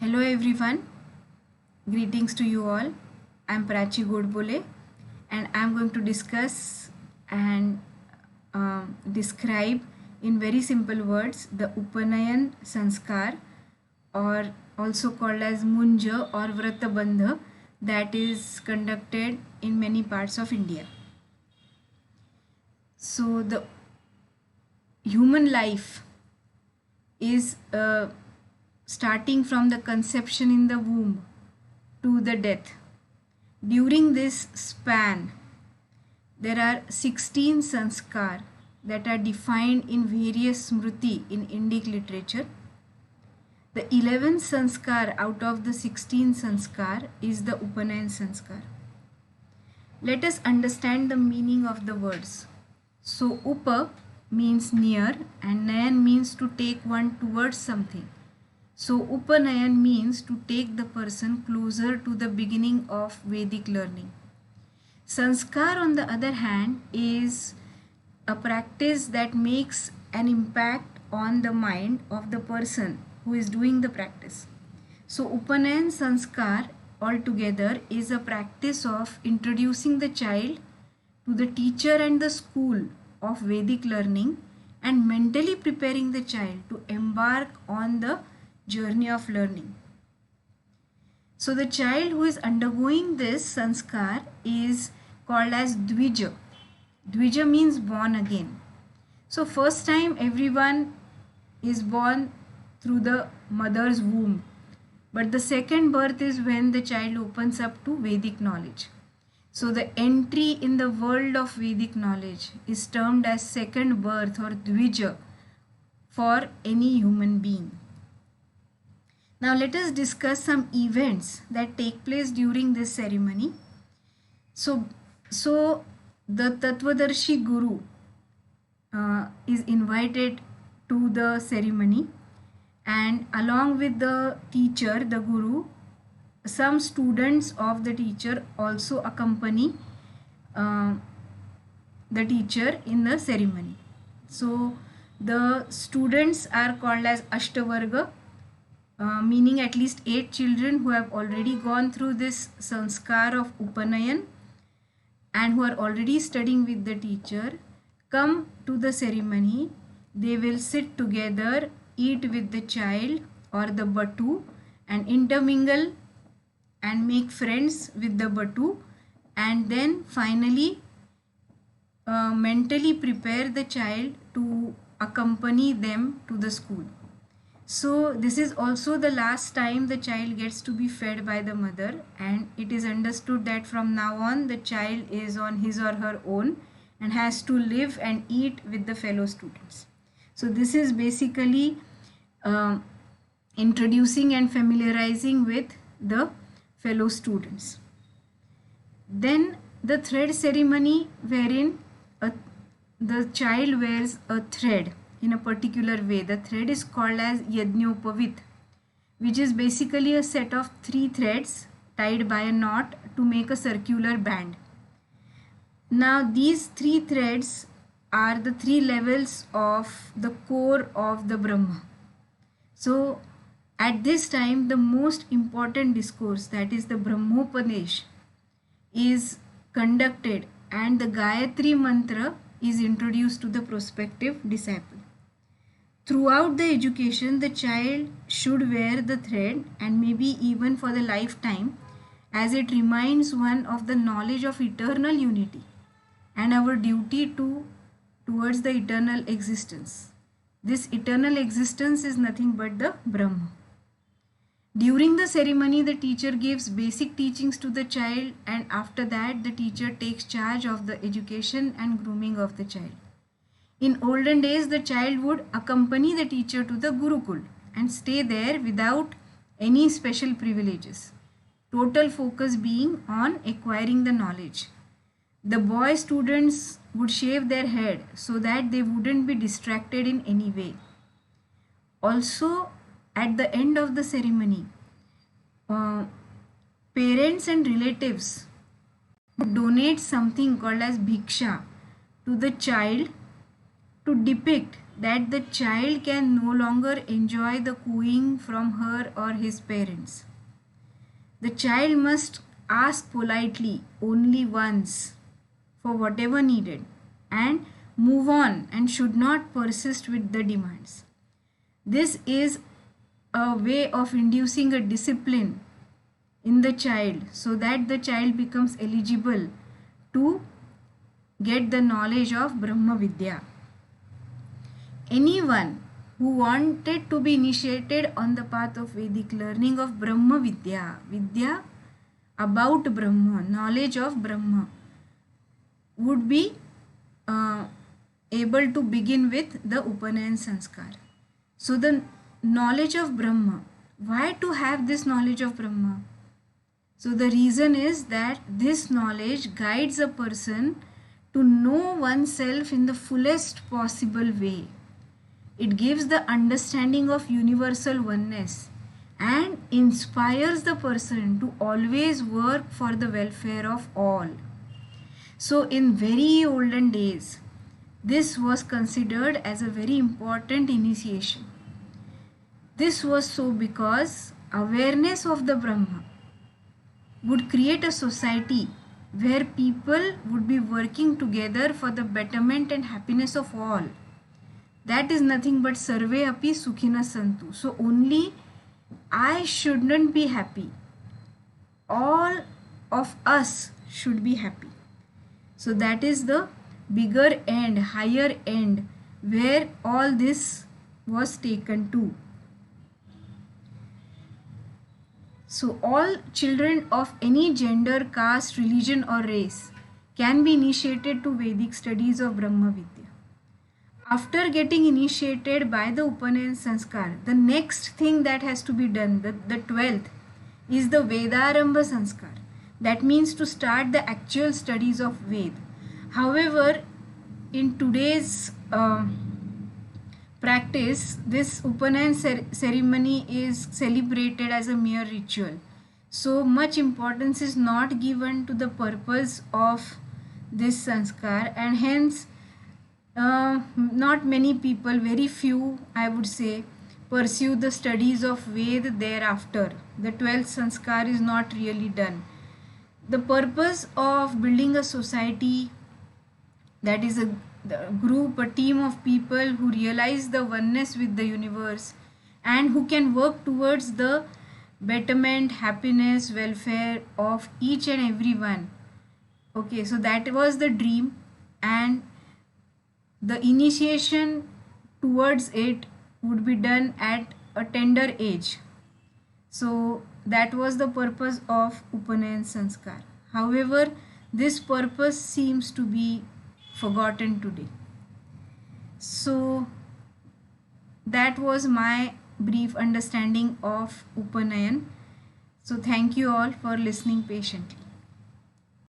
Hello everyone, greetings to you all. I'm Prachi Godbole and I'm going to discuss and describe in very simple words the Upanayan Sanskar, or also called as Munj or Vratbandh, that is conducted in many parts of India. So the human life is starting from the conception in the womb to the death. During this span, there are 16 sanskar that are defined in various smriti in Indic literature. The 11th sanskar out of the 16 sanskar is the Upanayan Sanskar. Let us understand the meaning of the words. So Upa means near and Nayan means to take one towards something. So Upanayan means to take the person closer to the beginning of Vedic learning. Sanskar, on the other hand, is a practice that makes an impact on the mind of the person who is doing the practice. So Upanayan Sanskar altogether is a practice of introducing the child to the teacher and the school of Vedic learning and mentally preparing the child to embark on the journey of learning. So the child who is undergoing this sanskar is called as Dvija. Dvija means born again. So first time everyone is born through the mother's womb. But the second birth is when the child opens up to Vedic knowledge. So the entry in the world of Vedic knowledge is termed as second birth or Dvija for any human being. Now let us discuss some events that take place during this ceremony. So the Tattvadarshi Guru is invited to the ceremony, and along with the teacher, the Guru, some students of the teacher also accompany the teacher in the ceremony. So the students are called as Ashtavarga, meaning at least 8 children who have already gone through this sanskar of Upanayan and who are already studying with the teacher, come to the ceremony. They will sit together, eat with the child or the batu, and intermingle and make friends with the batu, and then finally mentally prepare the child to accompany them to the school. So this is also the last time the child gets to be fed by the mother, and it is understood that from now on the child is on his or her own and has to live and eat with the fellow students. So this is basically introducing and familiarizing with the fellow students. Then the thread ceremony, wherein the child wears a thread in a particular way. The thread is called as Yajnopavit, which is basically a set of 3 threads tied by a knot to make a circular band. Now these 3 threads are the 3 levels of the core of the Brahma. So at this time the most important discourse, that is the Brahmopadesh, is conducted and the Gayatri mantra is introduced to the prospective disciple. Throughout the education, the child should wear the thread, and maybe even for the lifetime, as it reminds one of the knowledge of eternal unity and our duty towards the eternal existence. This eternal existence is nothing but the Brahma. During the ceremony, the teacher gives basic teachings to the child, and after that the teacher takes charge of the education and grooming of the child. In olden days, the child would accompany the teacher to the Gurukul and stay there without any special privileges, total focus being on acquiring the knowledge. The boy students would shave their head so that they wouldn't be distracted in any way. Also, at the end of the ceremony, parents and relatives would donate something called as bhiksha to the child to depict that the child can no longer enjoy the cooing from her or his parents. The child must ask politely only once for whatever needed and move on and should not persist with the demands. This is a way of inducing a discipline in the child so that the child becomes eligible to get the knowledge of Brahma Vidya. Anyone who wanted to be initiated on the path of Vedic learning of Brahma Vidya, Vidya about Brahma, knowledge of Brahma, would be able to begin with the Upanayan Sanskar. So the knowledge of Brahma, why to have this knowledge of Brahma? So the reason is that this knowledge guides a person to know oneself in the fullest possible way. It gives the understanding of universal oneness and inspires the person to always work for the welfare of all. So in very olden days, this was considered as a very important initiation. This was so because awareness of the Brahma would create a society where people would be working together for the betterment and happiness of all. That is nothing but sarve api sukhina santu. So only I shouldn't be happy. All of us should be happy. So that is the bigger end, higher end, where all this was taken to. So all children of any gender, caste, religion or race can be initiated to Vedic studies of Brahma Vidya. After getting initiated by the Upanayan Sanskar, the next thing that has to be done, the 12th, is the Vedarambha Sanskar. That means to start the actual studies of Ved. However, in today's practice, this Upanayan ceremony is celebrated as a mere ritual. So much importance is not given to the purpose of this Sanskar, and hence not many people, very few I would say, pursue the studies of Ved thereafter. The 12th Sanskar is not really done. The purpose of building a society, that is a group, a team of people who realize the oneness with the universe and who can work towards the betterment, happiness, welfare of each and every one. Okay, so that was the dream, and the initiation towards it would be done at a tender age. So that was the purpose of Upanayan Sanskar. However, this purpose seems to be forgotten today. So that was my brief understanding of Upanayan. So thank you all for listening patiently.